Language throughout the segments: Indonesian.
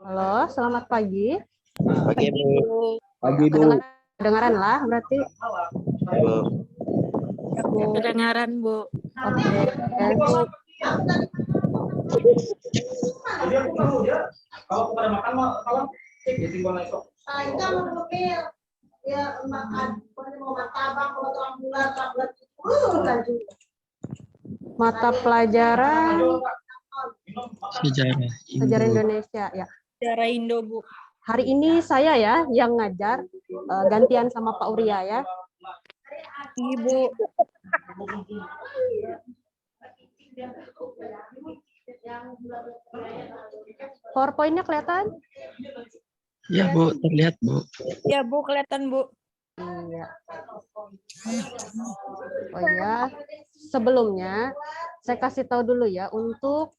Halo, selamat pagi. Pagi, Bu. Pagi, Bu. Kedengaran lah berarti. Bu. Kedengaran, Bu. Oke. Kalau pada makan malam, ya tinggal esok. Ya makan, mau martabak, mau terang bulat, Mata pelajaran Sejarah Indonesia ya. Sejarah Indo, Bu. Hari ini saya ya yang ngajar, gantian sama Pak Uria ya. Ibu. PowerPoint-nya kelihatan? Ya, Bu, terlihat, Bu. Ya, Bu, kelihatan, Bu. Iya. Oh ya, sebelumnya saya kasih tahu dulu ya, untuk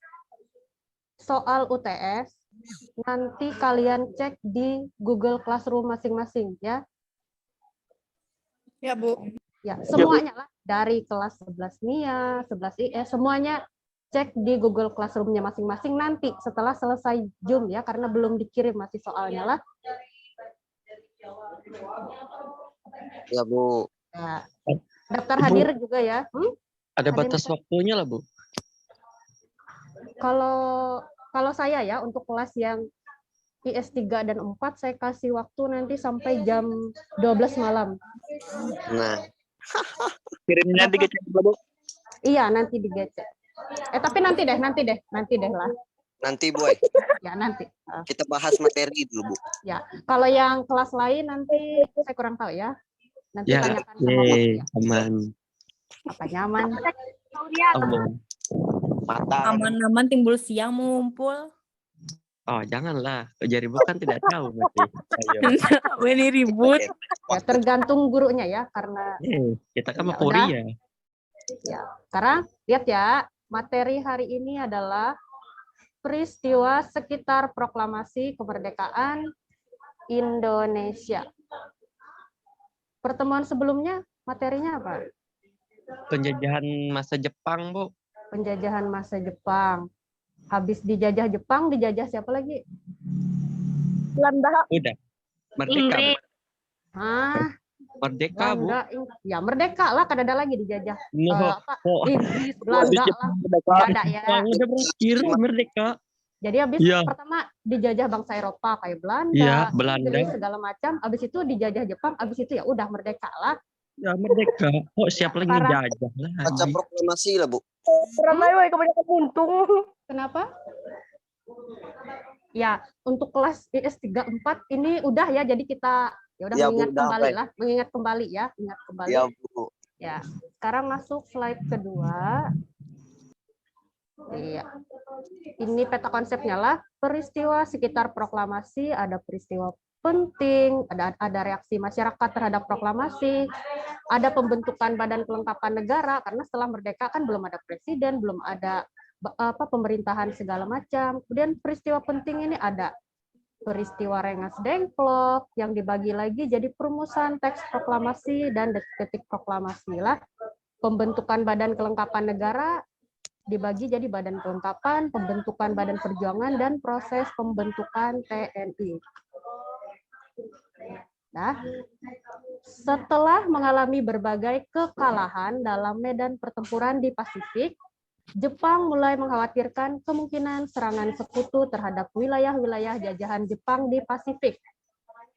soal UTS nanti kalian cek di Google Classroom masing-masing ya. Ya, Bu. Ya, semuanya lah dari kelas 11 MIA, 11 IS, semuanya cek di Google Classroom-nya masing-masing nanti setelah selesai Zoom ya, karena belum dikirim masih soalnya lah. Ya, Bu. Ya. Daftar hadir juga ya. Ada Hadir batas waktunya lah, Bu. Kalau saya ya untuk kelas yang IS 3 dan 4 saya kasih waktu nanti sampai jam 12 malam. Nah, Kirimnya di GC, Bu. Iya, nanti digecek. Tapi nanti deh lah. nanti, Boy. Ya, nanti. Kita bahas materi dulu, Bu. Ya, kalau yang kelas lain nanti saya kurang tahu ya. Nanti Ya, tanyakan sama Mas ya. aman. Apa nyaman? Aman. Mata. Aman-aman timbul siang mengumpul. Oh, janganlah. Jadi bukan tidak tahu masih. Ayo. Ini ribut. Ya, tergantung gurunya ya, karena Kita kan Ya, mau Korea. ya. Sekarang lihat ya, materi hari ini adalah peristiwa sekitar proklamasi kemerdekaan Indonesia. Pertemuan sebelumnya materinya apa? Penjajahan masa Jepang, Bu. Penjajahan masa Jepang. Habis dijajah Jepang, dijajah siapa lagi? Belanda. Udah. Merdeka, Bu. Hah? Merdeka, Bu. Belanda. Ya, merdeka lah, kan ada lagi dijajah. No. Inggris, Belanda lah. Nggak ada ya. Udah berakhir merdeka. Jadi habis Iya. pertama dijajah bangsa Eropa kayak Belanda, Iya, Belanda. Inggris, segala macam. Habis itu dijajah Jepang, habis itu ya udah merdeka lah. Ya, merdeka. Kok siap lagi Sekarang- jajah lah. Baca proklamasi lah, Bu. Ramai, woy, kebanyakan untung. Kenapa? Ya, untuk kelas IS 3 4 ini udah ya, jadi kita ya udah Ya, Bu, mengingat udah, kembali Pak. lah, mengingat kembali ya, ingat kembali. Ya, Bu. Ya, sekarang masuk slide kedua. Iya. Ini peta konsepnya lah, peristiwa sekitar proklamasi, ada peristiwa penting, ada reaksi masyarakat terhadap proklamasi, ada pembentukan badan kelengkapan negara karena setelah merdeka kan belum ada presiden, belum ada pemerintahan segala macam. Kemudian peristiwa penting ini ada peristiwa Rengas Dengklok yang dibagi lagi jadi perumusan teks proklamasi dan detik-detik proklamasi lah. Pembentukan badan kelengkapan negara dibagi jadi badan kelengkapan, pembentukan badan perjuangan, dan proses pembentukan TNI. Nah, setelah mengalami berbagai kekalahan dalam medan pertempuran di Pasifik, Jepang mulai mengkhawatirkan kemungkinan serangan sekutu terhadap wilayah-wilayah jajahan Jepang di Pasifik,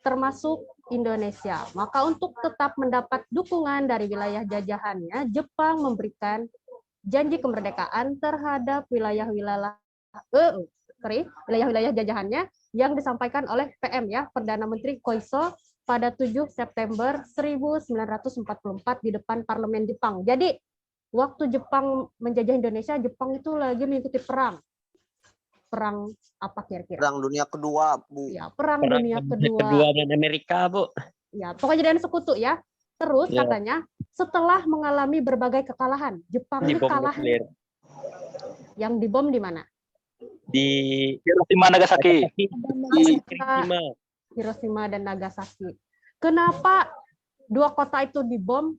termasuk Indonesia. Maka untuk tetap mendapat dukungan dari wilayah jajahannya, Jepang memberikan janji kemerdekaan terhadap wilayah-wilayah jajahannya yang disampaikan oleh PM ya, Perdana Menteri Koiso pada 7 September 1944 di depan parlemen Jepang. Jadi waktu Jepang menjajah Indonesia, Jepang itu lagi mengikuti perang. Perang apa kira-kira? Perang Dunia Kedua, Bu. Ya, Perang Dunia Kedua. Kedua dan Amerika, Bu. Ya, pokoknya jadi sekutu ya. Terus Ya. katanya setelah mengalami berbagai kekalahan, Jepang ini Dibom kalah. nuklir. Yang dibom di mana? Di Hiroshima, Nagasaki. Di Hiroshima. Hiroshima dan Nagasaki. Kenapa dua kota itu dibom?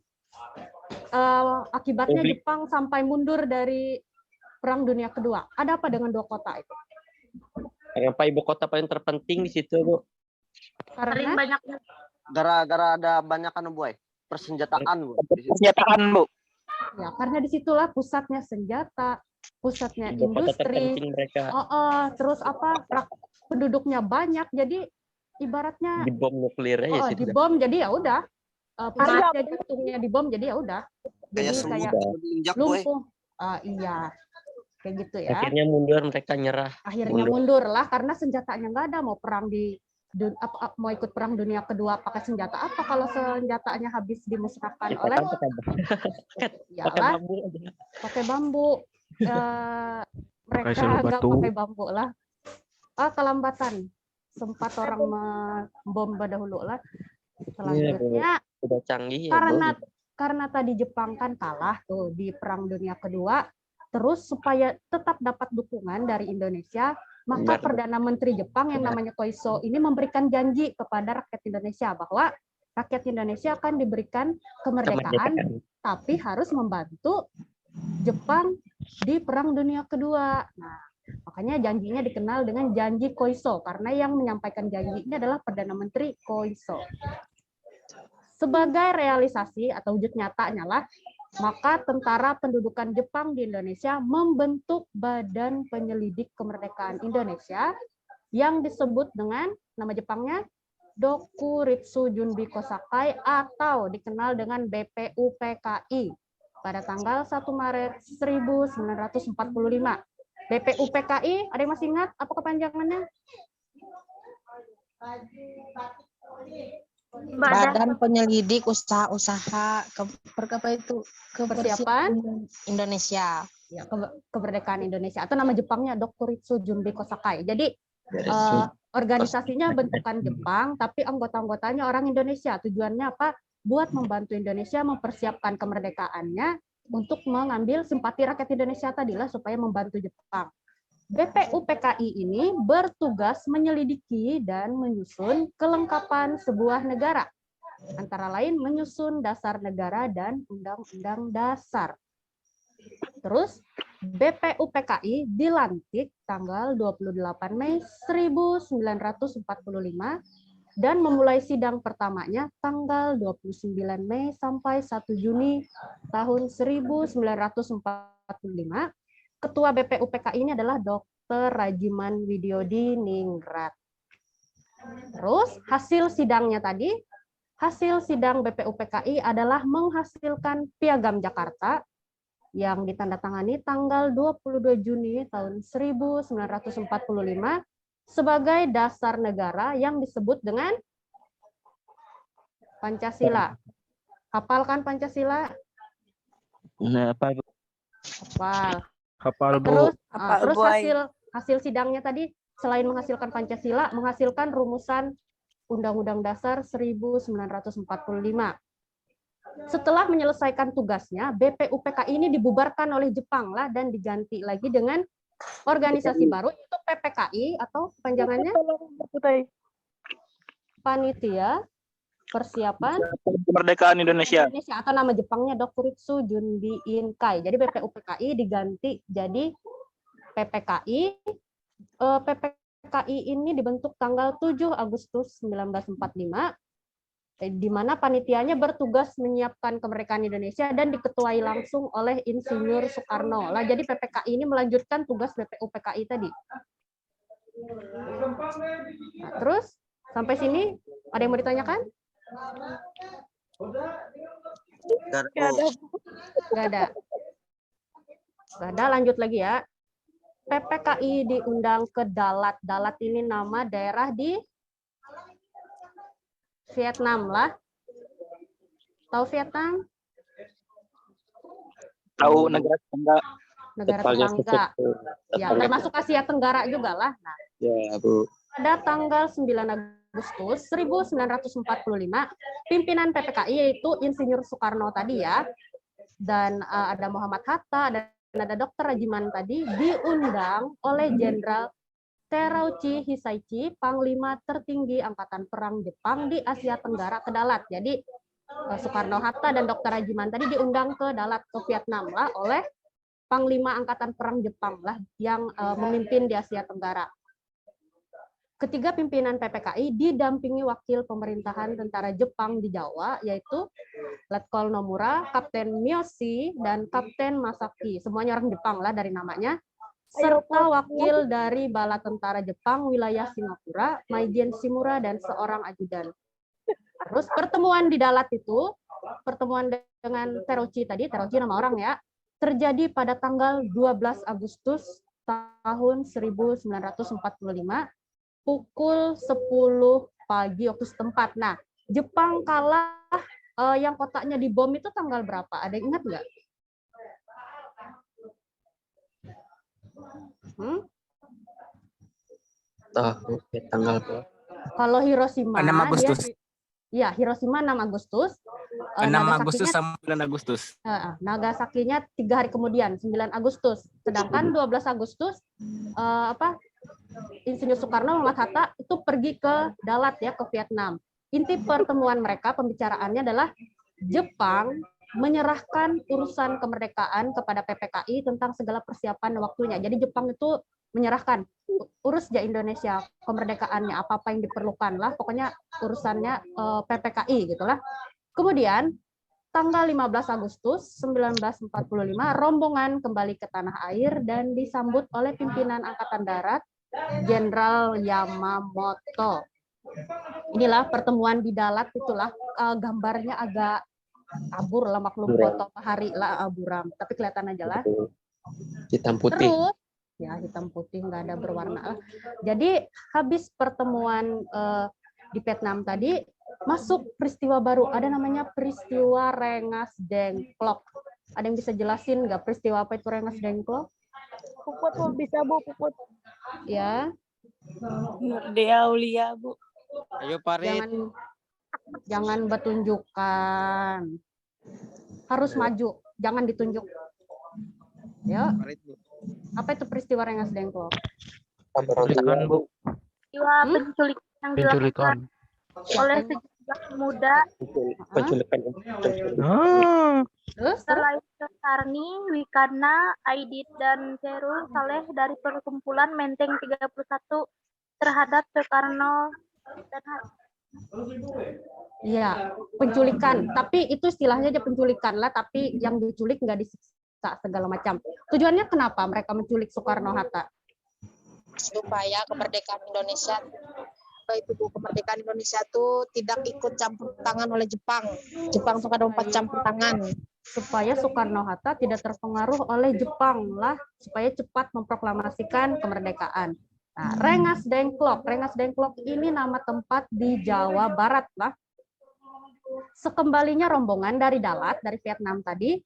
Akibatnya Publik. Jepang sampai mundur dari Perang Dunia Kedua. Ada apa dengan dua kota itu? Apa ibu kota paling terpenting di situ, Bu? Karena Gara-gara ada banyak anu Bu, persenjataan Bu. Pernyataan, Bu. ya karena disitulah pusatnya senjata, pusatnya Ibu kota industri. terpenting mereka. Terus apa penduduknya banyak, jadi ibaratnya Di bom nuklir aja sih. dibom, jadi ya udah pusatnya jantungnya dibom, jadi ya udah Kayak jadi semut kayak diinjak Bu. lumpuh. Iya kayak gitu ya. Akhirnya mundur, mereka nyerah. Akhirnya mundur lah karena senjatanya nggak ada. Mau perang mau ikut perang dunia kedua pakai senjata apa kalau senjatanya habis dimusnahkan oleh Pakai bambu aja. pakai bambu. Mereka nggak pakai bambu lah. Kelambatan, sempat orang membom dahulu lah. Selanjutnya Udah canggih ya, karena tadi Jepang kan kalah tuh di perang dunia kedua, terus supaya tetap dapat dukungan dari Indonesia, maka Perdana Menteri Jepang yang namanya Koiso ini memberikan janji kepada rakyat Indonesia bahwa rakyat Indonesia akan diberikan kemerdekaan, tapi harus membantu Jepang di Perang Dunia Kedua. Nah, makanya janjinya dikenal dengan janji Koiso, karena yang menyampaikan janji ini adalah Perdana Menteri Koiso. Sebagai realisasi atau wujud nyatanya lah, maka Tentara Pendudukan Jepang di Indonesia membentuk Badan Penyelidik Kemerdekaan Indonesia yang disebut dengan nama Jepangnya Dokuritsu Junbi Kosakai atau dikenal dengan BPUPKI pada tanggal 1 Maret 1945. BPUPKI, ada yang masih ingat apa kepanjangannya? Badan Penyelidik Usaha-usaha Kepersiapan Indonesia. Ya, kemerdekaan Indonesia atau nama Jepangnya Dokuritsu Junbi Kosakai. Jadi organisasinya bentukan Jepang, tapi anggota-anggotanya orang Indonesia. Tujuannya apa? Buat membantu Indonesia mempersiapkan kemerdekaannya untuk mengambil simpati rakyat Indonesia tadilah supaya membantu Jepang. BPUPKI ini bertugas menyelidiki dan menyusun kelengkapan sebuah negara. Antara lain menyusun dasar negara dan undang-undang dasar. Terus BPUPKI dilantik tanggal 28 Mei 1945 dan memulai sidang pertamanya tanggal 29 Mei sampai 1 Juni tahun 1945. Ketua BPUPKI ini adalah Dr. Rajiman Widyodiningrat. Terus hasil sidangnya tadi, hasil sidang BPUPKI adalah menghasilkan Piagam Jakarta yang ditandatangani tanggal 22 Juni tahun 1945 sebagai dasar negara yang disebut dengan Pancasila. Hafalkan Pancasila? Nah, apa? Hafal. Terus hasil sidangnya tadi selain menghasilkan Pancasila, menghasilkan rumusan Undang-Undang Dasar 1945. Setelah menyelesaikan tugasnya, BPUPKI ini dibubarkan oleh Jepang lah dan diganti lagi dengan organisasi baru, itu PPKI atau panjangannya Panitia Persiapan Kemerdekaan Indonesia atau nama Jepangnya Dokuritsu Junbi Inkai. Jadi BPUPKI diganti jadi PPKI. PPKI ini dibentuk tanggal 7 Agustus 1945, di mana panitianya bertugas menyiapkan kemerdekaan Indonesia dan diketuai langsung oleh Insinyur Soekarno. Lah, jadi PPKI ini melanjutkan tugas BPUPKI tadi. Nah, terus sampai sini ada yang mau ditanyakan? Nggak ada. Lanjut lagi ya. PPKI diundang ke Dalat. Dalat ini nama daerah di Vietnam lah. Tahu Vietnam? tahu negara tetangga. Negara tetangga. Ya, termasuk Asia Tenggara juga lah. Nah, Ya, Bu. pada tanggal 9 Agustus 1945, pimpinan PPKI yaitu Insinyur Soekarno tadi ya, dan ada Muhammad Hatta, dan ada Dr. Rajiman tadi, diundang oleh Jenderal Terauchi Hisaichi, Panglima tertinggi Angkatan Perang Jepang di Asia Tenggara ke Dalat. Jadi Soekarno, Hatta, dan Dr. Rajiman tadi diundang ke Dalat, ke Vietnam lah oleh Panglima Angkatan Perang Jepang lah yang memimpin di Asia Tenggara. Ketiga pimpinan PPKI didampingi wakil pemerintahan tentara Jepang di Jawa, yaitu Letkol Nomura, Kapten Miyoshi, dan Kapten Masaki. Semuanya orang Jepang lah dari namanya. Serta wakil dari Bala Tentara Jepang wilayah Singapura, Maijen Shimura, dan seorang ajudan. Terus pertemuan di Dalat itu, pertemuan dengan Terauchi tadi, Terauchi nama orang ya, terjadi pada tanggal 12 Agustus tahun 1945, pukul 10 pagi waktu setempat. Nah, Jepang kalah yang kotaknya dibom itu tanggal berapa? Ada yang ingat nggak? Tahu tanggal berapa? Kalau Hiroshima, 6 Agustus. Ya, Hiroshima 6 Agustus. 6 Agustus sama 9 Agustus. Nagasakinya 3 hari kemudian, 9 Agustus. Sedangkan 12 Agustus Insinyur Soekarno Muhammad Hatta itu pergi ke Dalat ya, ke Vietnam. Inti pertemuan mereka pembicaraannya adalah Jepang menyerahkan urusan kemerdekaan kepada PPKI tentang segala persiapan waktunya. Jadi Jepang itu menyerahkan, urus aja Indonesia kemerdekaannya, apa-apa yang diperlukan lah, pokoknya urusannya PPKI gitulah. Kemudian tanggal 15 Agustus 1945 rombongan kembali ke tanah air dan disambut oleh pimpinan Angkatan Darat Jenderal Yamamoto. Inilah pertemuan di Dalat, itulah gambarnya agak abur lah, maklum foto hari lah buram, tapi kelihatan aja lah. Hitam putih. Terus ya hitam putih, nggak ada berwarna lah. Jadi habis pertemuan di Vietnam tadi masuk peristiwa baru, ada namanya peristiwa Rengas Dengklok. Ada yang bisa jelasin nggak peristiwa apa itu Rengas Dengklok? Puput Bu, bisa Bu, Puput. Ya, Nurdea Aulia Bu. Ayo Parit. jangan bertunjukkan, harus maju, jangan ditunjuk. Ya, Parit, Bu. apa itu peristiwa Rengas Dengklok? Penculikan, Bu. Peristiwa penculikan yang dilakukan oleh sejumlah pemuda Penculikan. Terus selain Karni, Wikana, Aidit, dan Serul Saleh dari perkumpulan Menteng 31 terhadap Soekarno dan ya, penculikan. Tapi itu istilahnya aja penculikan lah, tapi yang diculik nggak disiksa segala macam. Tujuannya kenapa mereka menculik Soekarno-Hatta? Supaya kemerdekaan Indonesia, kemerdekaan Indonesia itu tidak ikut campur tangan oleh Jepang. Jepang suka dompat campur tangan. Supaya Soekarno-Hatta tidak terpengaruh oleh Jepang lah, supaya cepat memproklamasikan kemerdekaan. Nah, Rengas Dengklok ini nama tempat di Jawa Barat lah. Sekembalinya rombongan dari Dalat, dari Vietnam tadi,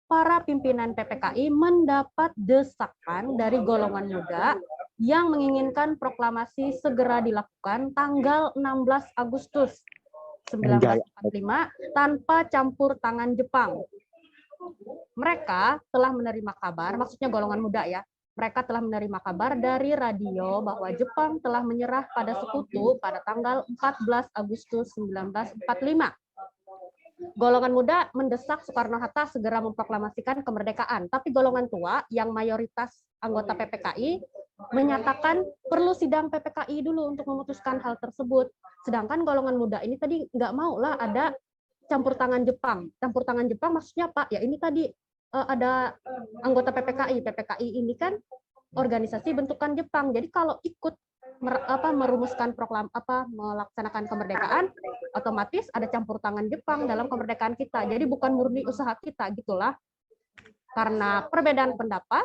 para pimpinan PPKI mendapat desakan dari golongan muda yang menginginkan proklamasi segera dilakukan tanggal 16 Agustus 1945 tanpa campur tangan Jepang. Mereka telah menerima kabar, maksudnya golongan muda ya, mereka telah menerima kabar dari radio bahwa Jepang telah menyerah pada sekutu pada tanggal 14 Agustus 1945. Golongan muda mendesak Soekarno-Hatta segera memproklamasikan kemerdekaan, tapi golongan tua yang mayoritas anggota PPKI menyatakan perlu sidang PPKI dulu untuk memutuskan hal tersebut. Sedangkan golongan muda ini tadi nggak mau lah ada campur tangan Jepang. Campur tangan Jepang maksudnya Pak, ya ini tadi ada anggota PPKI. PPKI ini kan organisasi bentukan Jepang. Jadi kalau ikut merumuskan melaksanakan kemerdekaan, otomatis ada campur tangan Jepang dalam kemerdekaan kita. Jadi bukan murni usaha kita gitulah. Karena perbedaan pendapat,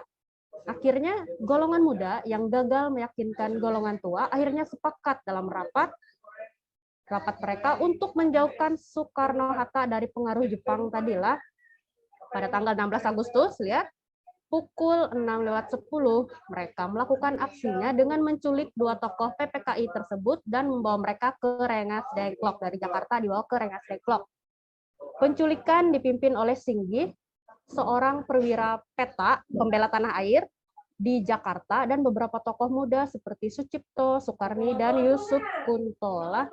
akhirnya golongan muda yang gagal meyakinkan golongan tua akhirnya sepakat dalam rapat mereka untuk menjauhkan Soekarno-Hatta dari pengaruh Jepang tadilah. Pada tanggal 16 Agustus, lihat, pukul 6:10 mereka melakukan aksinya dengan menculik dua tokoh PPKI tersebut dan membawa mereka ke Rengas Dengklok. Dari Jakarta dibawa ke Rengas Dengklok. Penculikan dipimpin oleh Singgih, seorang perwira peta pembela tanah air di Jakarta, dan beberapa tokoh muda seperti Sucipto, Soekarni, dan Yusuf Kuntola.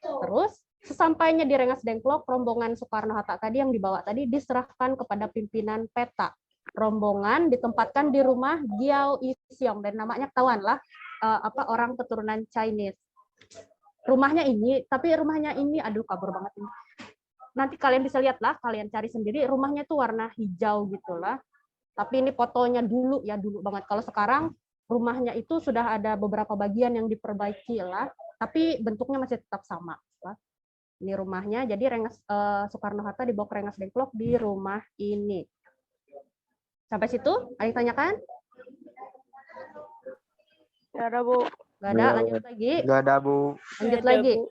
Terus sesampainya di Rengas Dengklok, rombongan Soekarno-Hatta tadi yang dibawa tadi diserahkan kepada pimpinan peta. Rombongan ditempatkan di rumah Giao Isiong, dan namanya ketahuan lah, orang keturunan Chinese. Rumahnya ini, tapi rumahnya ini, aduh kabur banget ini. Nanti kalian bisa lihat lah, kalian cari sendiri. Rumahnya itu warna hijau gitulah. Tapi ini fotonya dulu ya, dulu banget. Kalau sekarang rumahnya itu sudah ada beberapa bagian yang diperbaiki lah, tapi bentuknya masih tetap sama. Lah. Ini rumahnya, jadi Soekarno-Hatta dibawa ke Rengas Dengklok di rumah ini. Sampai situ, ada yang tanyakan? Nggak ada, Bu. Nggak ada, lanjut lagi. Gak ada, Bu. Lanjut Nggak ada, lagi. Bu.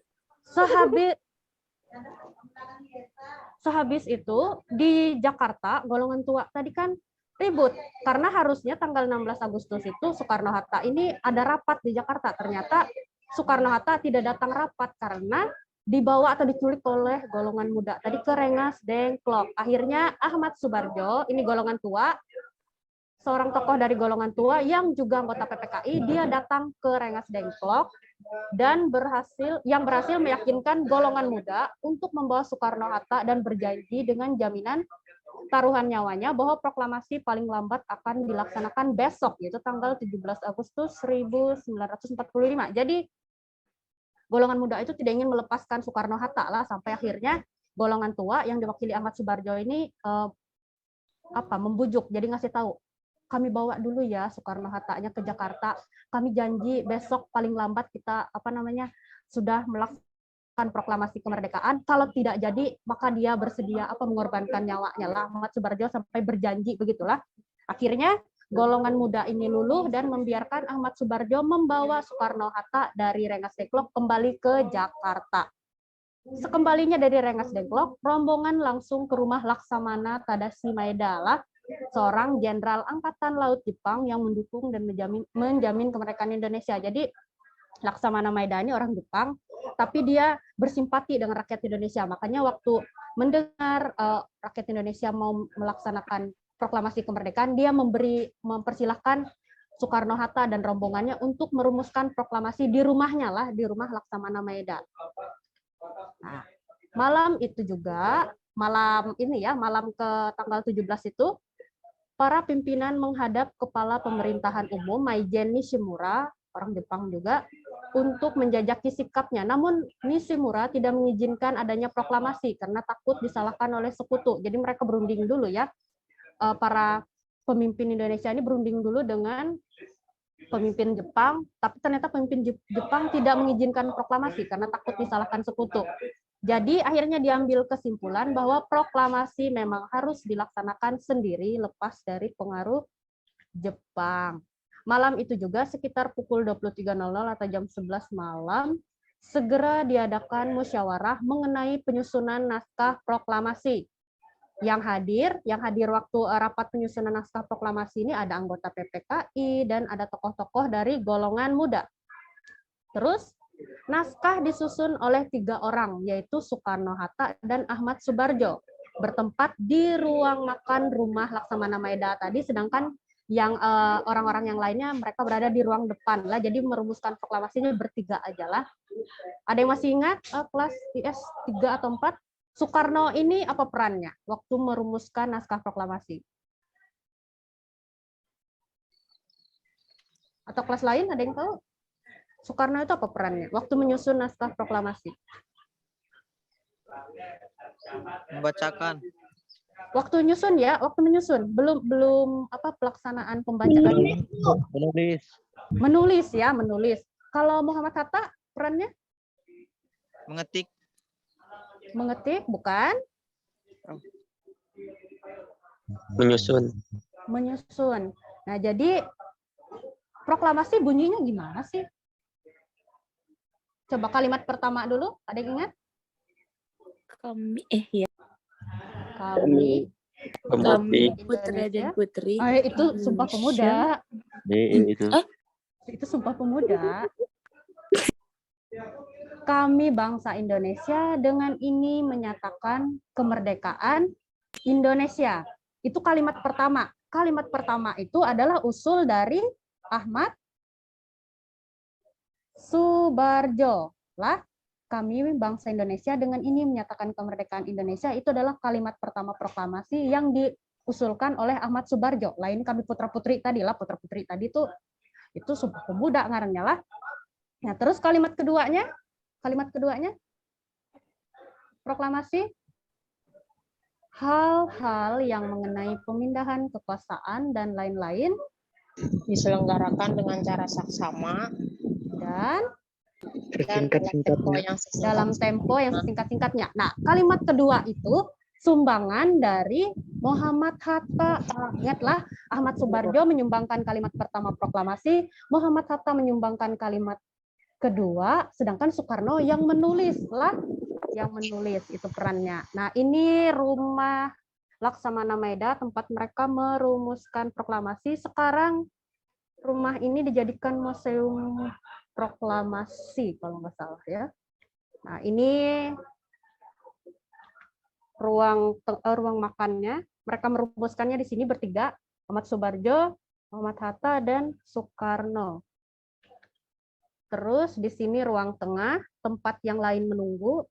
Sehabis itu di Jakarta golongan tua tadi kan ribut karena harusnya tanggal 16 Agustus itu Soekarno-Hatta ini ada rapat di Jakarta. Ternyata Soekarno-Hatta tidak datang rapat karena dibawa atau diculik oleh golongan muda tadi ke Rengas Dengklok. Akhirnya Ahmad Subarjo, ini golongan tua, seorang tokoh dari golongan tua yang juga anggota PPKI, dia datang ke Rengas Dengklok dan berhasil meyakinkan golongan muda untuk membawa Soekarno-Hatta dan berjanji dengan jaminan taruhan nyawanya bahwa proklamasi paling lambat akan dilaksanakan besok, yaitu tanggal 17 Agustus 1945. Jadi golongan muda itu tidak ingin melepaskan Soekarno-Hatta lah, sampai akhirnya golongan tua yang diwakili Ahmad Subarjo ini membujuk, jadi ngasih tahu, kami bawa dulu ya Soekarno-Hattanya ke Jakarta, kami janji besok paling lambat kita sudah melaksanakan proklamasi kemerdekaan, kalau tidak jadi maka dia bersedia mengorbankan nyawanya lah. Ahmad Subarjo sampai berjanji begitulah. Akhirnya golongan muda ini luluh dan membiarkan Ahmad Subarjo membawa Soekarno-Hatta dari Rengas Dengklok kembali ke Jakarta. Sekembalinya dari Rengas Dengklok, rombongan langsung ke rumah Laksamana Tadashi Maeda lah, seorang jenderal angkatan laut Jepang yang mendukung dan menjamin kemerdekaan Indonesia. Jadi Laksamana Maeda ini orang Jepang, tapi dia bersimpati dengan rakyat Indonesia. Makanya waktu mendengar rakyat Indonesia mau melaksanakan proklamasi kemerdekaan, dia mempersilahkan Soekarno-Hatta dan rombongannya untuk merumuskan proklamasi di rumahnya lah, di rumah Laksamana Maeda. Nah, malam itu juga, malam ke tanggal 17 itu, para pimpinan menghadap Kepala Pemerintahan Umum Maizen Nishimura, orang Jepang juga, untuk menjajaki sikapnya. Namun Nishimura tidak mengizinkan adanya proklamasi karena takut disalahkan oleh sekutu. Jadi mereka berunding dulu ya. Para pemimpin Indonesia ini berunding dulu dengan pemimpin Jepang, tapi ternyata pemimpin Jepang tidak mengizinkan proklamasi karena takut disalahkan sekutu. Jadi akhirnya diambil kesimpulan bahwa proklamasi memang harus dilaksanakan sendiri lepas dari pengaruh Jepang. Malam itu juga sekitar pukul 23.00 atau jam 11 malam, segera diadakan musyawarah mengenai penyusunan naskah proklamasi. Yang hadir waktu rapat penyusunan naskah proklamasi ini ada anggota PPKI dan ada tokoh-tokoh dari golongan muda. Terus naskah disusun oleh 3 orang, yaitu Soekarno-Hatta dan Ahmad Subarjo, bertempat di ruang makan rumah Laksamana Maeda tadi, sedangkan yang orang-orang yang lainnya mereka berada di ruang depan lah. Jadi merumuskan proklamasinya bertiga aja lah. Ada yang masih ingat kelas IS 3 atau 4? Soekarno ini apa perannya waktu merumuskan naskah proklamasi? Atau kelas lain ada yang tahu? Soekarno itu apa perannya waktu menyusun naskah proklamasi? Membacakan. Waktu menyusun, belum pelaksanaan pembacaan ini. Menulis. Kalau Muhammad Hatta perannya? Mengetik, bukan? Menyusun. Nah, jadi proklamasi bunyinya gimana sih? Coba kalimat pertama dulu, ada yang ingat? Kami Putra dan Putri. itu Sumpah Pemuda. Itu Sumpah Pemuda. Kami bangsa Indonesia dengan ini menyatakan kemerdekaan Indonesia. Itu kalimat pertama. Kalimat pertama itu adalah usul dari Ahmad Subarjo. Lah, kami bangsa Indonesia dengan ini menyatakan kemerdekaan Indonesia, itu adalah kalimat pertama proklamasi yang diusulkan oleh Ahmad Subarjo. Lain kami putra-putri tadi lah, putra-putri tadi itu itu Sumpah Pemuda ngarannya lah. Nah, terus kalimat keduanya proklamasi hal-hal yang mengenai pemindahan kekuasaan dan lain-lain Diselenggarakan dengan cara saksama dan dalam tempo yang sesingkat-singkatnya. Nah, kalimat kedua itu sumbangan dari Muhammad Hatta. Ingatlah, Ahmad Subarjo menyumbangkan kalimat pertama proklamasi, Muhammad Hatta menyumbangkan kalimat kedua, sedangkan Soekarno yang menulis itu perannya. Nah, ini rumah Laksamana Maeda, tempat mereka merumuskan proklamasi. Sekarang rumah ini dijadikan museum proklamasi kalau nggak salah ya. Nah, ini ruang makannya. Mereka merumuskannya di sini bertiga, Ahmad Subarjo, Muhammad Hatta, dan Soekarno. Terus di sini ruang tengah, tempat yang lain menunggu,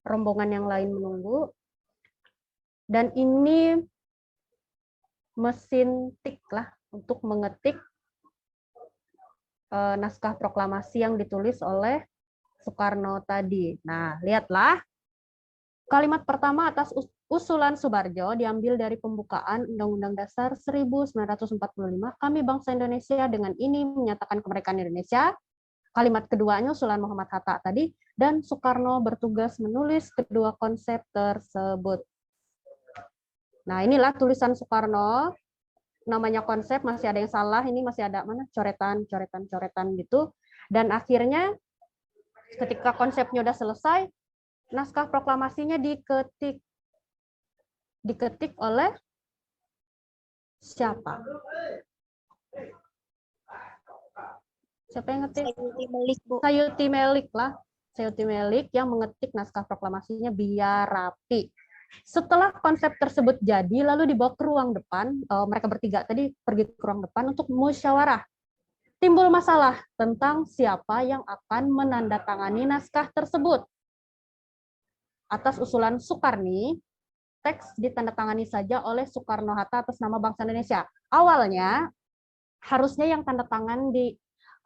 rombongan yang lain menunggu. Dan ini mesin tik lah untuk mengetik naskah proklamasi yang ditulis oleh Soekarno tadi. Nah, lihatlah. Kalimat pertama atas usulan Subarjo diambil dari pembukaan Undang-Undang Dasar 1945. Kami bangsa Indonesia dengan ini menyatakan kemerdekaan Indonesia. Kalimat keduanya usulan Muhammad Hatta tadi, dan Soekarno bertugas menulis kedua konsep tersebut. Nah, inilah tulisan Soekarno. Namanya konsep, masih ada yang salah, ini masih ada coretan gitu. Dan akhirnya ketika konsepnya udah selesai, naskah proklamasinya diketik oleh siapa? Siapa yang ngetik? Sayuti Melik lah. Sayuti Melik yang mengetik naskah proklamasinya biar rapi. Setelah konsep tersebut jadi, lalu dibawa ke ruang depan, mereka bertiga tadi pergi ke ruang depan untuk musyawarah. Timbul masalah tentang siapa yang akan menandatangani naskah tersebut. Atas usulan Soekarni, teks ditandatangani saja oleh Soekarno-Hatta atas nama bangsa Indonesia. Awalnya, harusnya yang tanda tangan di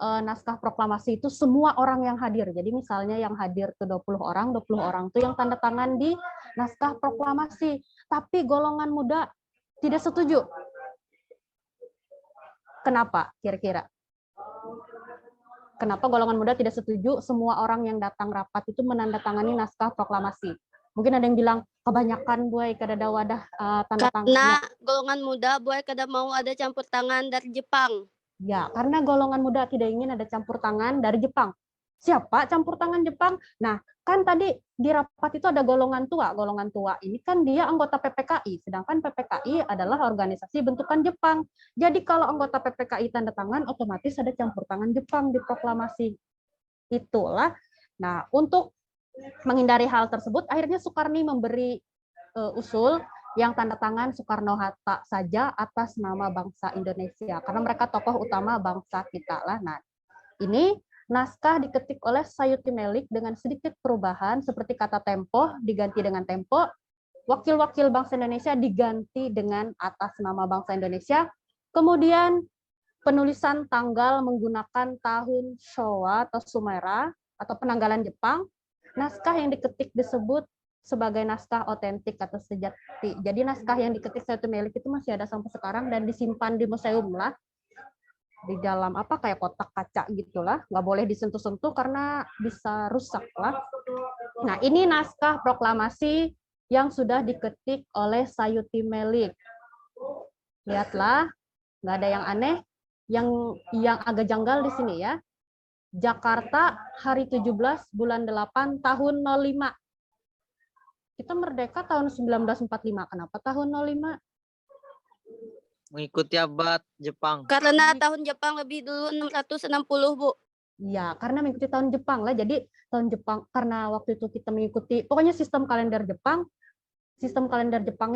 naskah proklamasi itu semua orang yang hadir. Jadi misalnya yang hadir ke 20 orang itu yang tanda tangan di naskah proklamasi. Tapi golongan muda tidak setuju. Kenapa kira-kira? Kenapa golongan muda tidak setuju semua orang yang datang rapat itu menandatangani naskah proklamasi? Mungkin ada yang bilang, kebanyakan buai kada ada wadah tanda tangannya. Karena golongan muda buai kada mau ada campur tangan dari Jepang. Ya, karena golongan muda tidak ingin ada campur tangan dari Jepang. Siapa campur tangan Jepang? Nah, kan tadi di rapat itu ada golongan tua. Golongan tua ini kan dia anggota PPKI, sedangkan PPKI adalah organisasi bentukan Jepang. Jadi kalau anggota PPKI tanda tangan, otomatis ada campur tangan Jepang di proklamasi. Itulah. Nah, untuk menghindari hal tersebut, akhirnya Soekarni memberi usul yang tanda tangan Soekarno-Hatta saja atas nama bangsa Indonesia, karena mereka tokoh utama bangsa kita lah. Nah, ini naskah diketik oleh Sayuti Melik dengan sedikit perubahan, seperti kata tempo diganti dengan tempo, wakil-wakil bangsa Indonesia diganti dengan atas nama bangsa Indonesia, kemudian penulisan tanggal menggunakan tahun Showa atau Sumera atau penanggalan Jepang. Naskah yang diketik disebut sebagai naskah otentik atau sejati. Jadi naskah yang diketik Sayuti Melik itu masih ada sampai sekarang dan disimpan di museum lah. Di dalam kayak kotak kaca gitulah, nggak boleh disentuh-sentuh karena bisa rusak lah. Nah, ini naskah proklamasi yang sudah diketik oleh Sayuti Melik. Lihatlah, nggak ada yang aneh. Yang agak janggal di sini ya. Jakarta hari 17 bulan 8 tahun 05. Kita merdeka tahun 1945. Kenapa tahun 05? Mengikuti abad Jepang. Karena tahun Jepang lebih dulu 660, Bu. Ya, karena mengikuti tahun Jepang lah. Jadi tahun Jepang, karena waktu itu kita mengikuti, pokoknya sistem kalender Jepang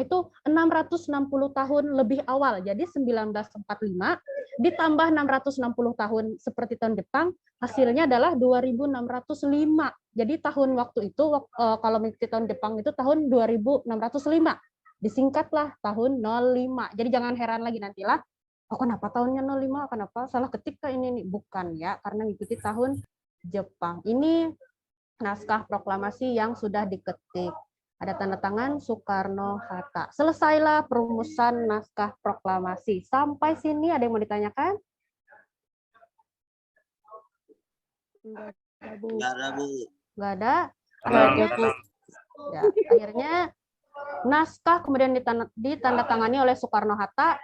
itu 660 tahun lebih awal. Jadi 1945 ditambah 660 tahun seperti tahun Jepang, hasilnya adalah 2605. Jadi tahun waktu itu, kalau mengikuti tahun Jepang itu tahun 2605. Disingkatlah tahun 05. Jadi jangan heran lagi nantilah. Oh, kenapa tahunnya 05? Kenapa salah ketik ke ini nih? Bukan ya, karena ngikuti tahun Jepang. Ini naskah proklamasi yang sudah diketik. Ada tanda tangan Soekarno-Hatta. Selesailah perumusan naskah proklamasi. Sampai sini ada yang mau ditanyakan? Enggak ada, Bu. Nggak ada? Akhirnya, ya, akhirnya naskah kemudian ditandatangani oleh Soekarno-Hatta.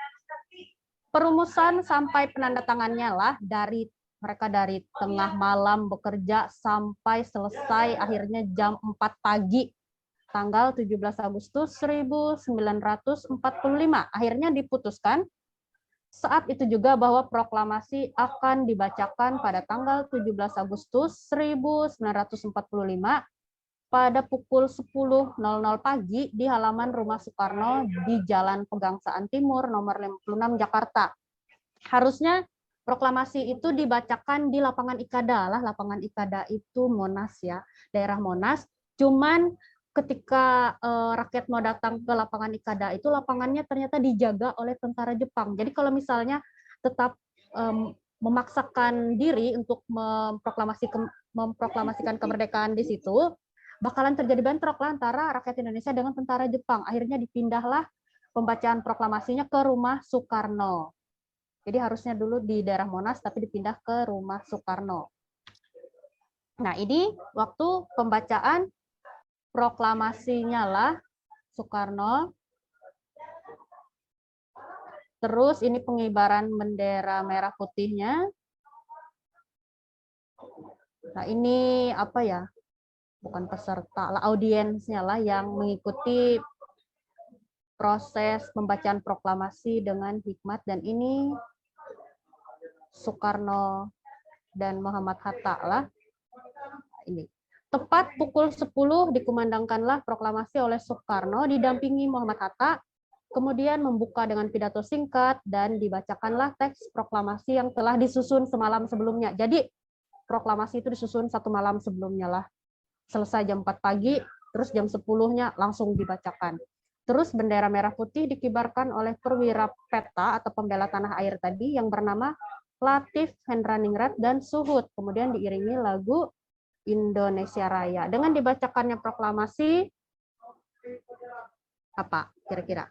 Perumusan sampai penandatangannya lah mereka dari tengah malam bekerja sampai selesai akhirnya jam 4 pagi tanggal 17 Agustus 1945. Akhirnya diputuskan saat itu juga bahwa proklamasi akan dibacakan pada tanggal 17 Agustus 1945 pada pukul 10.00 pagi di halaman rumah Soekarno di Jalan Pegangsaan Timur nomor 56 Jakarta. Harusnya proklamasi itu dibacakan di lapangan Ikada lah, lapangan Ikada itu Monas ya, daerah Monas. Cuman ketika rakyat mau datang ke lapangan Ikada itu lapangannya ternyata dijaga oleh tentara Jepang. Jadi kalau misalnya tetap memaksakan diri untuk memproklamasikan kemerdekaan di situ, bakalan terjadi bentrok lah antara rakyat Indonesia dengan tentara Jepang. Akhirnya dipindahlah pembacaan proklamasinya ke rumah Soekarno. Jadi harusnya dulu di daerah Monas, tapi dipindah ke rumah Soekarno. Nah, ini waktu pembacaan proklamasinya lah Soekarno. Terus ini pengibaran bendera merah putihnya. Nah, ini apa ya? Bukan peserta lah, audiensnya lah yang mengikuti proses pembacaan proklamasi dengan hikmat, dan ini Soekarno dan Muhammad Hatta lah. Ini tepat pukul 10 dikumandangkanlah proklamasi oleh Soekarno didampingi Muhammad Hatta, kemudian membuka dengan pidato singkat dan dibacakanlah teks proklamasi yang telah disusun semalam sebelumnya. Jadi proklamasi itu disusun satu malam sebelumnya lah. Selesai jam 4 pagi, terus jam 10-nya langsung dibacakan. Terus bendera merah putih dikibarkan oleh perwira peta atau pembela tanah air tadi yang bernama Latif, Hendraningrat, dan Suhut. Kemudian diiringi lagu Indonesia Raya. Dengan dibacakannya proklamasi, apa kira-kira?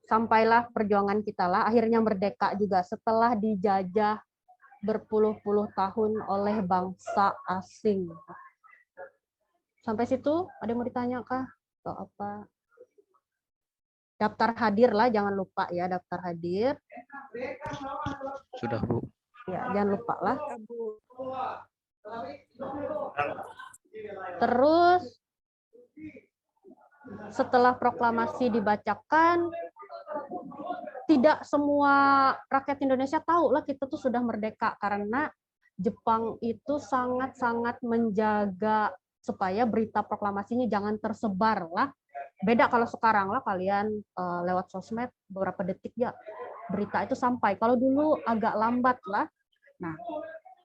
Sampailah perjuangan kita lah, akhirnya merdeka juga setelah dijajah berpuluh-puluh tahun oleh bangsa asing. Sampai situ ada yang mau ditanya kah? Atau apa? Daftar hadir lah, jangan lupa ya daftar hadir. Sudah, Bu. Ya, jangan lupa lah. Terus setelah proklamasi dibacakan, tidak semua rakyat Indonesia tahu lah kita tuh sudah merdeka, karena Jepang itu sangat-sangat menjaga supaya berita proklamasinya jangan tersebar lah. Beda kalau sekarang lah kalian lewat sosmed beberapa detik ya berita itu sampai. Kalau dulu agak lambat lah. Nah,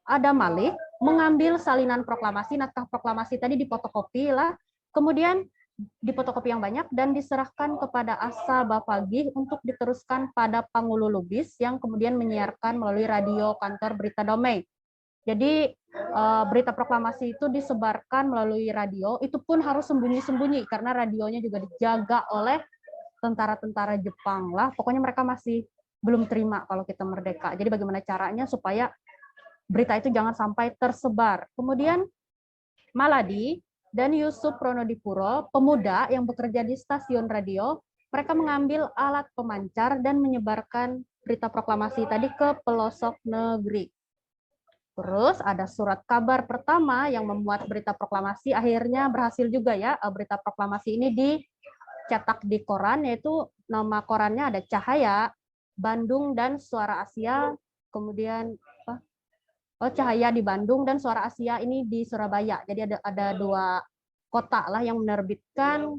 ada Malik mengambil salinan proklamasi, naskah proklamasi tadi difotokopi lah, kemudian difotokopi yang banyak dan diserahkan kepada Asa Bapagih untuk diteruskan pada Pangulo Lubis yang kemudian menyiarkan melalui radio kantor Berita Damai. Jadi berita proklamasi itu disebarkan melalui radio, itu pun harus sembunyi-sembunyi karena radionya juga dijaga oleh tentara-tentara Jepang lah. Pokoknya mereka masih belum terima kalau kita merdeka. Jadi bagaimana caranya supaya berita itu jangan sampai tersebar. Kemudian Maladi dan Yusuf Pronodipuro, pemuda yang bekerja di stasiun radio, mereka mengambil alat pemancar dan menyebarkan berita proklamasi tadi ke pelosok negeri. Terus ada surat kabar pertama yang memuat berita proklamasi, akhirnya berhasil juga ya, berita proklamasi ini dicetak di koran, yaitu nama korannya ada Cahaya, Bandung, dan Suara Asia, kemudian Cahaya di Bandung dan Suara Asia ini di Surabaya. Jadi ada dua kota lah yang menerbitkan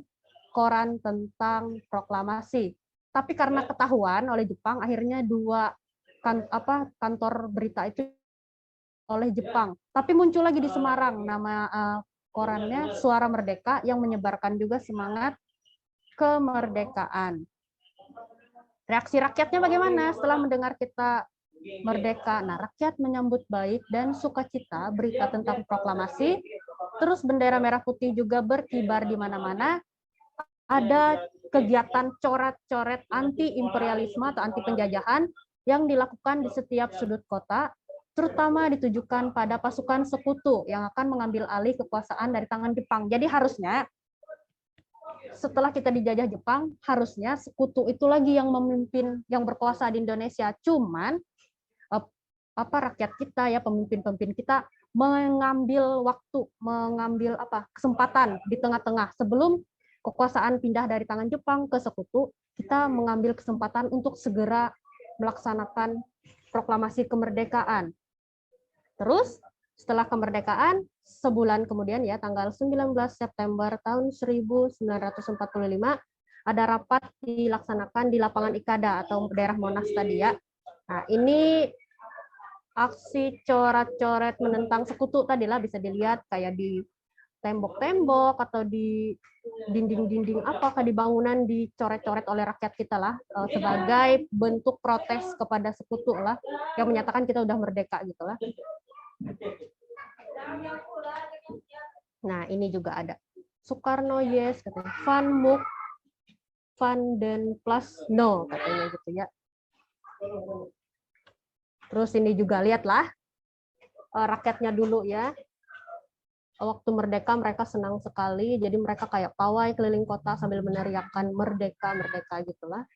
koran tentang proklamasi. Tapi karena ketahuan oleh Jepang, akhirnya dua kantor berita itu oleh Jepang. Tapi muncul lagi di Semarang nama korannya Suara Merdeka yang menyebarkan juga semangat kemerdekaan. Reaksi rakyatnya bagaimana setelah mendengar kita merdeka? Nah, rakyat menyambut baik dan sukacita berita tentang proklamasi. Terus bendera merah putih juga berkibar di mana-mana. Ada kegiatan coret-coret anti-imperialisme atau anti-penjajahan yang dilakukan di setiap sudut kota, terutama ditujukan pada pasukan sekutu yang akan mengambil alih kekuasaan dari tangan Jepang. Jadi harusnya setelah kita dijajah Jepang, harusnya sekutu itu lagi yang memimpin, yang berkuasa di Indonesia. Cuman rakyat kita ya, pemimpin-pemimpin kita mengambil waktu, mengambil kesempatan di tengah-tengah sebelum kekuasaan pindah dari tangan Jepang ke sekutu, kita mengambil kesempatan untuk segera melaksanakan proklamasi kemerdekaan. Terus setelah kemerdekaan, sebulan kemudian ya, tanggal 19 September tahun 1945, ada rapat dilaksanakan di lapangan Ikada atau daerah Monas tadi ya. Nah, ini aksi coret-coret menentang sekutu tadilah, bisa dilihat kayak di tembok-tembok atau di dinding-dinding apakah di bangunan dicoret-coret oleh rakyat kita lah, sebagai bentuk protes kepada sekutu lah yang menyatakan kita udah merdeka gitu lah. Nah, ini juga ada Soekarno yes katanya, Van Mook Van den Plas no katanya gitu ya. Terus ini juga lihatlah rakyatnya dulu ya. Waktu merdeka mereka senang sekali, jadi mereka kayak pawai keliling kota sambil meneriakkan merdeka, merdeka gitulah.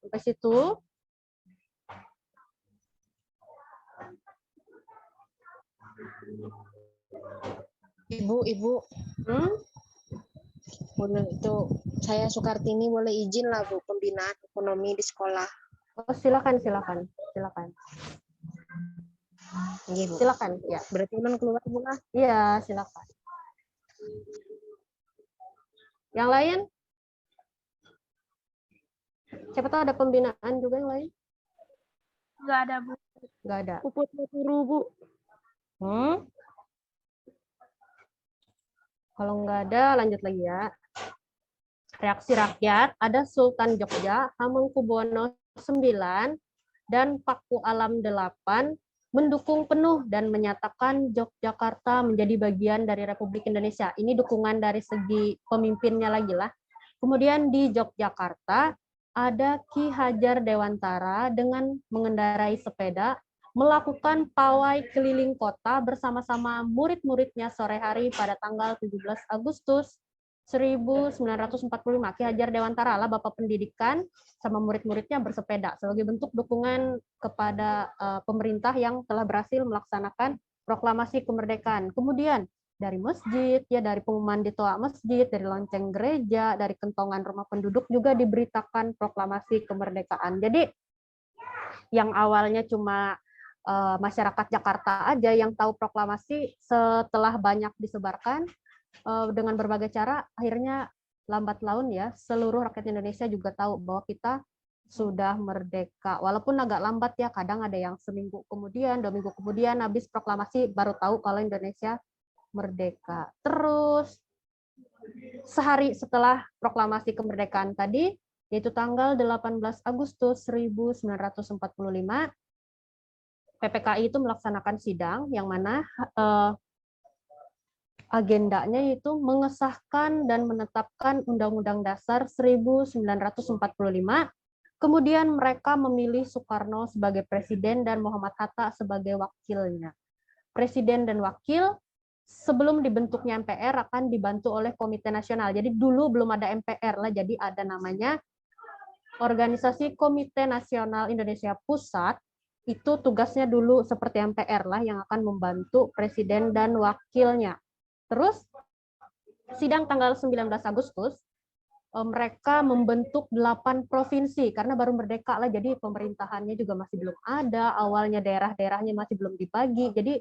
Sampai situ. Ibu, boleh itu saya Sukartini boleh izin lah Bu, pembinaan ekonomi di sekolah. Oh, silakan. Iya, Bu. Silakan, ya. Berarti non keluar Bu lah. Iya, silakan. Yang lain? Siapa tahu ada pembinaan juga yang lain? Nggak ada, Bu. Nggak ada. Puput guru, Bu. Kalau nggak ada, lanjut lagi ya. Reaksi rakyat, ada Sultan Jogja, Hamengkubuwono IX, dan Paku Alam VIII mendukung penuh dan menyatakan Yogyakarta menjadi bagian dari Republik Indonesia. Ini dukungan dari segi pemimpinnya lagi lah. Kemudian di Yogyakarta ada Ki Hajar Dewantara dengan mengendarai sepeda melakukan pawai keliling kota bersama-sama murid-muridnya sore hari pada tanggal 17 Agustus 1945. Ki Hajar Dewantara lah Bapak Pendidikan sama murid-muridnya bersepeda sebagai bentuk dukungan kepada pemerintah yang telah berhasil melaksanakan proklamasi kemerdekaan. Kemudian dari masjid, ya dari pengumuman di toa masjid, dari lonceng gereja, dari kentongan rumah penduduk juga diberitakan proklamasi kemerdekaan. Jadi yang awalnya cuma masyarakat Jakarta aja yang tahu proklamasi, setelah banyak disebarkan dengan berbagai cara, akhirnya lambat laun ya seluruh rakyat Indonesia juga tahu bahwa kita sudah merdeka. Walaupun agak lambat ya, kadang ada yang seminggu kemudian, 2 minggu kemudian habis proklamasi baru tahu kalau Indonesia merdeka. Terus sehari setelah proklamasi kemerdekaan tadi, yaitu tanggal 18 Agustus 1945, PPKI itu melaksanakan sidang yang mana agendanya itu mengesahkan dan menetapkan Undang-Undang Dasar 1945. Kemudian mereka memilih Soekarno sebagai presiden dan Muhammad Hatta sebagai wakilnya. Presiden dan wakil sebelum dibentuknya MPR akan dibantu oleh Komite Nasional. Jadi dulu belum ada MPR lah, jadi ada namanya Organisasi Komite Nasional Indonesia Pusat. Itu tugasnya dulu seperti MPR lah yang akan membantu presiden dan wakilnya. Terus sidang tanggal 19 Agustus mereka membentuk 8 provinsi karena baru merdeka lah, jadi pemerintahannya juga masih belum ada, awalnya daerah-daerahnya masih belum dibagi. Jadi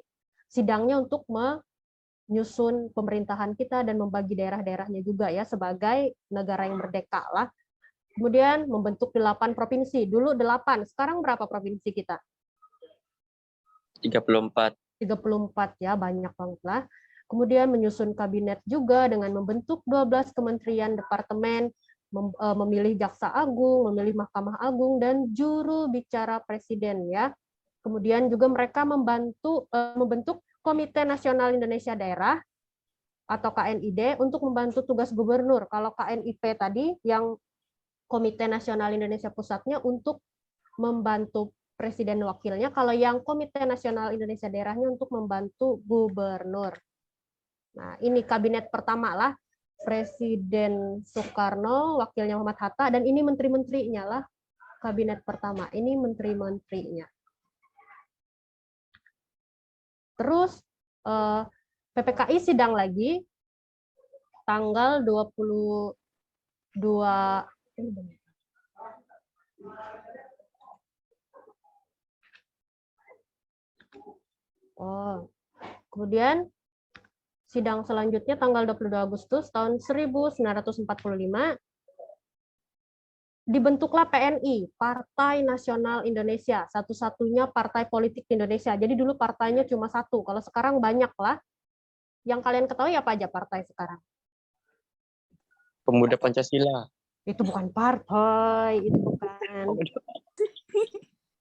sidangnya untuk menyusun pemerintahan kita dan membagi daerah-daerahnya juga ya sebagai negara yang merdeka lah. Kemudian membentuk 8 provinsi. Dulu 8, sekarang berapa provinsi kita? 34. 34 ya, banyak banget lah. Kemudian menyusun kabinet juga dengan membentuk 12 kementerian, departemen, memilih jaksa agung, memilih Mahkamah Agung, dan juru bicara presiden ya. Kemudian juga mereka membentuk Komite Nasional Indonesia Daerah atau KNID untuk membantu tugas gubernur. Kalau KNIP tadi yang Komite Nasional Indonesia Pusatnya untuk membantu presiden wakilnya, kalau yang Komite Nasional Indonesia Daerahnya untuk membantu gubernur. Nah, ini kabinet pertama lah, Presiden Soekarno, wakilnya Muhammad Hatta, dan ini menteri-menterinya lah, kabinet pertama. Ini menteri-menterinya. Terus PPKI sidang lagi tanggal 22 kemudian sidang selanjutnya tanggal 22 Agustus tahun 1945 dibentuklah PNI, Partai Nasional Indonesia, satu-satunya partai politik di Indonesia. Jadi dulu partainya cuma satu, kalau sekarang banyak lah. Yang kalian ketahui apa aja partai sekarang? Pemuda Pancasila. Itu bukan partai, itu bukan.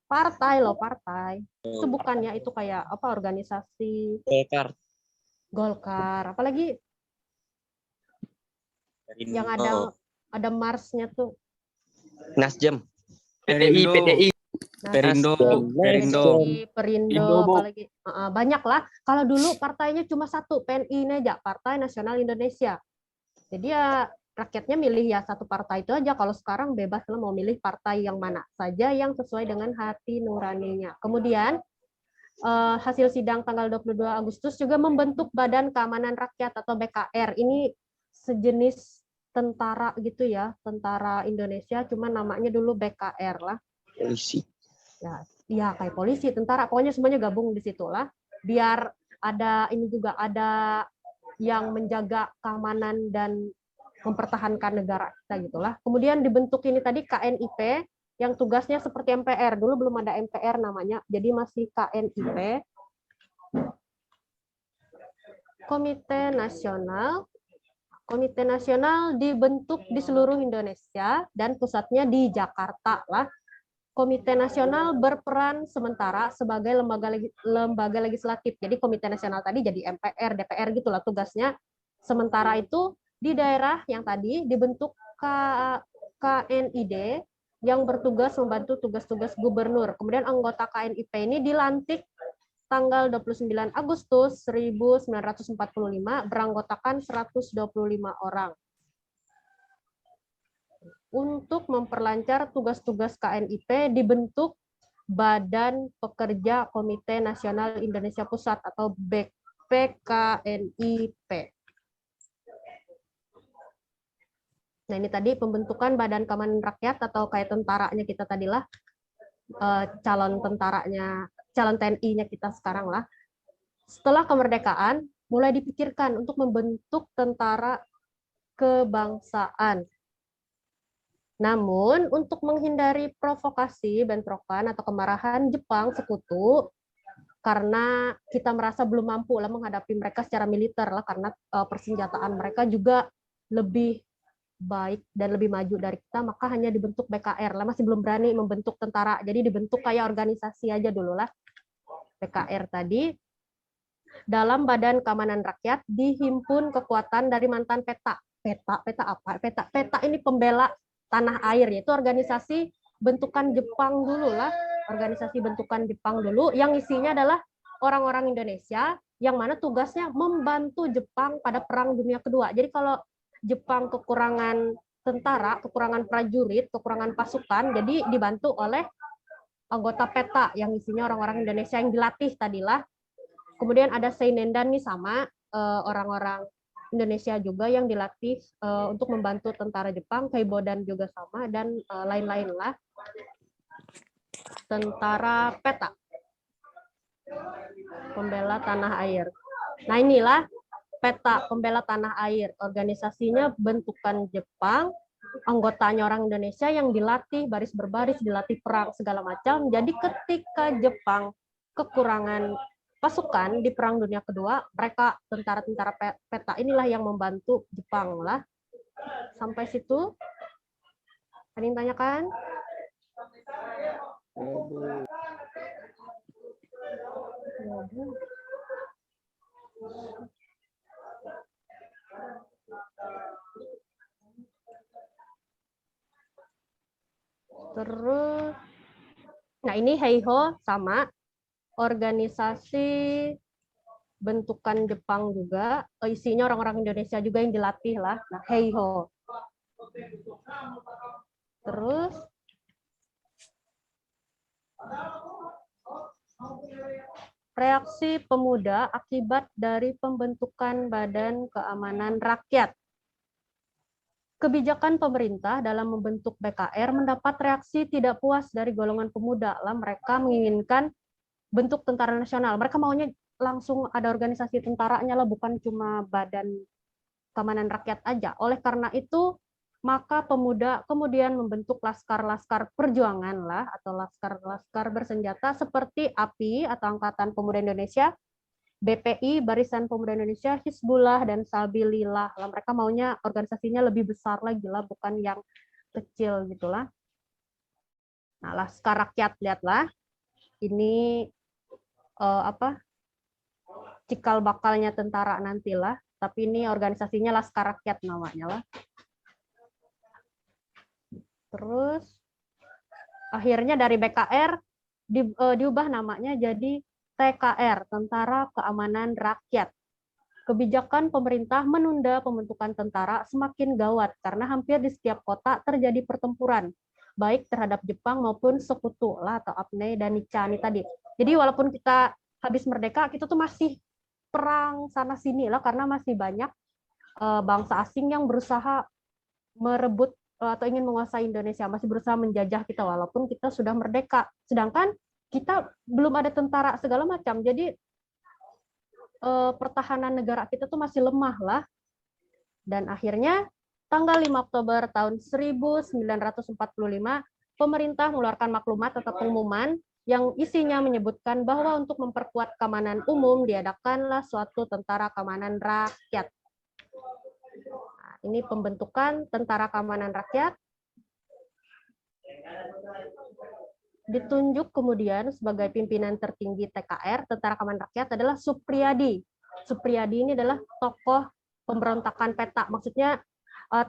Partai loh, partai. Itu bukannya, itu kayak apa, organisasi. Golkar, apalagi yang ada Marsnya tuh. Nasdem. PTI, PTI. Perindo, Perindo, apalagi banyak lah. Kalau dulu partainya cuma satu, PNI aja, Partai Nasional Indonesia. Jadi ya rakyatnya milih ya satu partai itu aja. Kalau sekarang bebas lah mau milih partai yang mana saja yang sesuai dengan hati nuraninya. Kemudian hasil sidang tanggal 22 Agustus juga membentuk Badan Keamanan Rakyat atau BKR. Ini sejenis tentara gitu ya, tentara Indonesia, cuma namanya dulu BKR lah. Polisi. Ya kayak polisi, tentara, pokoknya semuanya gabung di situ lah. Biar ada ini juga, ada yang menjaga keamanan dan mempertahankan negara kita gitulah. Kemudian dibentuk ini tadi KNIP yang tugasnya seperti MPR. Dulu belum ada MPR namanya, jadi masih KNIP. Komite Nasional dibentuk di seluruh Indonesia dan pusatnya di Jakarta lah. Komite Nasional berperan sementara sebagai lembaga legislatif. Jadi Komite Nasional tadi jadi MPR, DPR gitulah tugasnya. Sementara itu di daerah yang tadi dibentuk KNID yang bertugas membantu tugas-tugas gubernur. Kemudian anggota KNIP ini dilantik tanggal 29 Agustus 1945 beranggotakan 125 orang. Untuk memperlancar tugas-tugas KNIP dibentuk Badan Pekerja Komite Nasional Indonesia Pusat atau PKNIP. Nah ini tadi pembentukan Badan Keamanan Rakyat atau kayak tentaranya kita tadilah, calon tentaranya, calon TNI-nya kita sekarang lah. Setelah kemerdekaan, mulai dipikirkan untuk membentuk tentara kebangsaan. Namun, untuk menghindari provokasi, bentrokan, atau kemarahan Jepang sekutu, karena kita merasa belum mampu lah menghadapi mereka secara militer lah, karena persenjataan mereka juga lebih baik dan lebih maju dari kita, maka hanya dibentuk BKR lah, masih belum berani membentuk tentara, jadi dibentuk kayak organisasi aja dulu lah. BKR tadi, dalam Badan Keamanan Rakyat dihimpun kekuatan dari mantan peta. Peta apa? Peta ini pembela tanah air, yaitu organisasi bentukan Jepang dulu lah, organisasi bentukan Jepang dulu, yang isinya adalah orang-orang Indonesia yang mana tugasnya membantu Jepang pada Perang Dunia Kedua. Jadi kalau Jepang kekurangan tentara, kekurangan prajurit, kekurangan pasukan, jadi dibantu oleh anggota peta yang isinya orang-orang Indonesia yang dilatih tadilah. Kemudian ada Seinendan nih sama orang-orang Indonesia juga yang dilatih untuk membantu tentara Jepang, Keibodan juga sama, dan lain-lain lah. Tentara peta, pembela tanah air. Nah inilah peta pembela tanah air, organisasinya bentukan Jepang, anggotanya orang Indonesia yang dilatih baris berbaris, dilatih perang segala macam. Jadi ketika Jepang kekurangan pasukan di Perang Dunia Kedua, mereka tentara-tentara peta inilah yang membantu Jepang lah. Sampai situ Ada yang tanyakan? Terus, nah ini Heiho sama organisasi bentukan Jepang juga, isinya orang-orang Indonesia juga yang dilatih lah. Nah Heiho. Terus reaksi pemuda akibat dari pembentukan Badan Keamanan Rakyat. Kebijakan pemerintah dalam membentuk BKR mendapat reaksi tidak puas dari golongan pemuda. Lah mereka menginginkan bentuk tentara nasional. Mereka maunya langsung ada organisasi tentaranya lah, bukan cuma Badan Keamanan Rakyat aja. Oleh karena itu, maka pemuda kemudian membentuk laskar-laskar perjuangan lah, atau laskar-laskar bersenjata seperti API atau Angkatan Pemuda Indonesia, BPI, Barisan Pemuda Indonesia, Hizbullah, dan Sabilillah. Lah, mereka maunya organisasinya lebih besar lagi lah, bukan yang kecil gitulah. Nah, Laskar Rakyat, lihatlah. Ini cikal bakalnya tentara nantilah, tapi ini organisasinya Laskar Rakyat namanya lah. Terus akhirnya dari BKR diubah namanya jadi TKR, Tentara Keamanan Rakyat. Kebijakan pemerintah menunda pembentukan tentara semakin gawat karena hampir di setiap kota terjadi pertempuran, baik terhadap Jepang maupun sekutu lah, atau APNEI dan Nicani tadi. Jadi walaupun kita habis merdeka, kita tuh masih perang sana sini lah, karena masih banyak bangsa asing yang berusaha merebut atau ingin menguasai Indonesia, masih berusaha menjajah kita walaupun kita sudah merdeka. Sedangkan kita belum ada tentara segala macam. Jadi pertahanan negara kita tuh masih lemah lah. Dan akhirnya tanggal 5 Oktober tahun 1945 pemerintah mengeluarkan maklumat atau pengumuman yang isinya menyebutkan bahwa untuk memperkuat keamanan umum diadakanlah suatu tentara keamanan rakyat. Ini pembentukan Tentara Keamanan Rakyat. Ditunjuk kemudian sebagai pimpinan tertinggi TKR, Tentara Keamanan Rakyat, adalah Supriyadi. Supriyadi ini adalah tokoh pemberontakan peta, maksudnya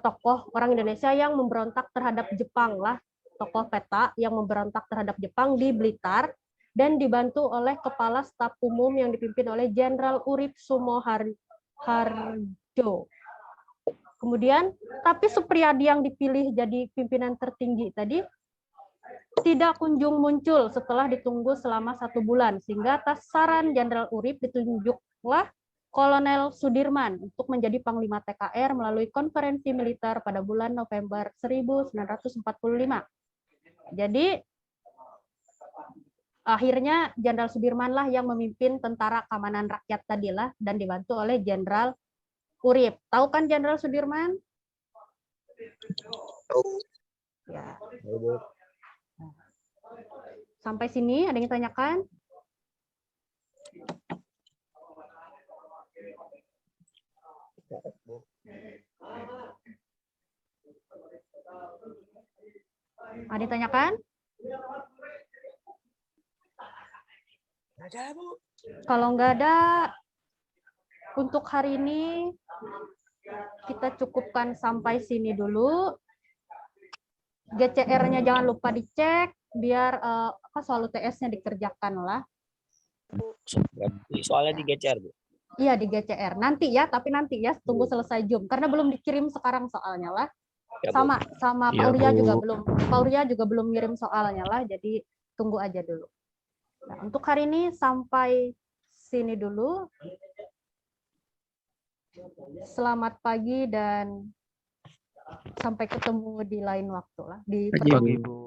tokoh orang Indonesia yang memberontak terhadap Jepang lah, tokoh peta yang memberontak terhadap Jepang di Blitar, dan dibantu oleh Kepala Staf Umum yang dipimpin oleh Jenderal Urip Sumoharjo. Kemudian, tapi Supriyadi yang dipilih jadi pimpinan tertinggi tadi tidak kunjung muncul setelah ditunggu selama 1 bulan, sehingga atas saran Jenderal Urip ditunjuklah Kolonel Sudirman untuk menjadi Panglima TKR melalui konferensi militer pada bulan November 1945. Jadi, akhirnya Jenderal Sudirman lah yang memimpin Tentara Keamanan Rakyat tadilah, dan dibantu oleh Jenderal Urip. Tahu kan Jenderal Sudirman? Ya. Sampai sini ada yang tanyakan? Ada yang tanyakan? Kalau nggak ada, untuk hari ini kita cukupkan sampai sini dulu. GCR-nya jangan lupa dicek biar soal UTS-nya dikerjakan lah. Soalnya di GCR, Bu. Iya, di GCR. Nanti ya, tapi nanti ya, tunggu selesai Zoom karena belum dikirim sekarang soalnya lah. Ya, sama Pak Ya, Uria Bu. juga belum. Pak Uria juga belum ngirim soalnya lah, jadi tunggu aja dulu. Nah, untuk hari ini sampai sini dulu. Selamat pagi dan sampai ketemu di lain waktu lah. Di Pagi, Bu.